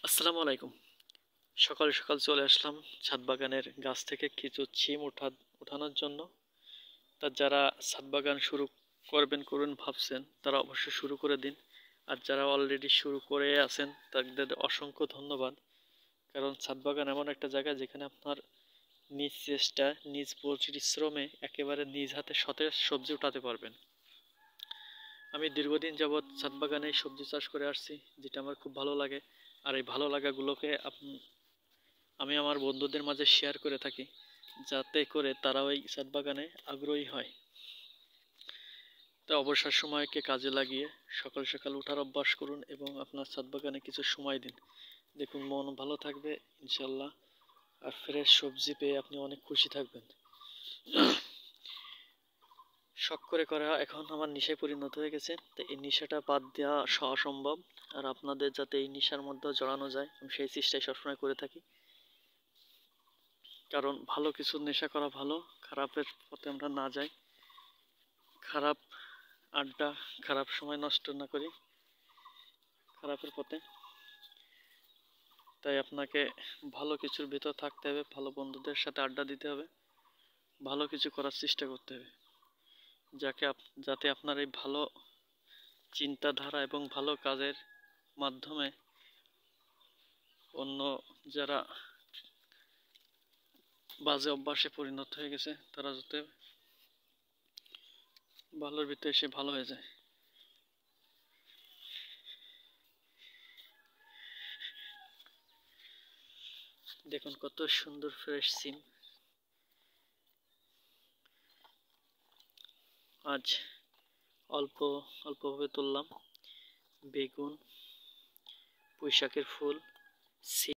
আসসালামু আলাইকুম। সকাল সকাল চলে আসলাম ছাদ বাগানের গাছ থেকে কিছু ছিম উঠানোর জন্য। তা যারা ছাদ বাগান শুরু করবেন ভাবছেন তারা অবশ্যই শুরু করে দিন। আর যারা অলরেডি শুরু করে আছেন তাদের অসংখ্য ধন্যবাদ। কারণ ছাদ বাগান এমন একটা জায়গা যেখানে আপনার নিজ চেষ্টা, নিজ পরিশ্রমে একেবারে নিজ হাতে সতেজ সবজি উঠাতে পারবেন। আমি দীর্ঘদিন যাবৎ ছাদ বাগানে সবজি চাষ করে আসছি, যেটা আমার খুব ভালো লাগে। আর এই ভালো লাগাগুলোকে আমি আমার বন্ধুদের মাঝে শেয়ার করে থাকি, যাতে করে তারাও এই ছাদ বাগানে আগ্রহী হয়। তাই অবসর সময়কে কাজে লাগিয়ে সকাল সকাল উঠার অভ্যাস করুন এবং আপনার ছাদ বাগানে কিছু সময় দিন। দেখুন, মন ভালো থাকবে ইনশাল্লাহ। আর ফ্রেশ সবজি পেয়ে আপনি অনেক খুশি থাকবেন। শখ করে করা এখন আমার নেশায় পরিণত হয়ে গেছে, তো এই নেশাটা বাদ দেওয়া অসম্ভব। আর আপনাদের যাতে এই নেশার মধ্যে জড়ানো যায়, আমি সেই চেষ্টাই সবসময় করে থাকি। কারণ ভালো কিছু নেশা করা ভালো, খারাপের পথে আমরা না যাই, খারাপ আড্ডা, খারাপ সময় নষ্ট না করি খারাপের পথে। তাই আপনাকে ভালো কিছুর ভিতর থাকতে হবে, ভালো বন্ধুদের সাথে আড্ডা দিতে হবে, ভালো কিছু করার চেষ্টা করতে হবে, যাতে আপনার এই ভালো চিন্তাধারা এবং ভালো কাজের মাধ্যমে অন্য যারা বাজে অভ্যাসে পরিণত হয়ে গেছে তারা যাতে ভালোর ভিতরে এসে ভালো হয়ে যায়। দেখুন কত সুন্দর ফ্রেশ সিম। আজ অল্প অল্পভাবে তুললাম। বেগুন, পুঁইশাকের ফুল, সিম।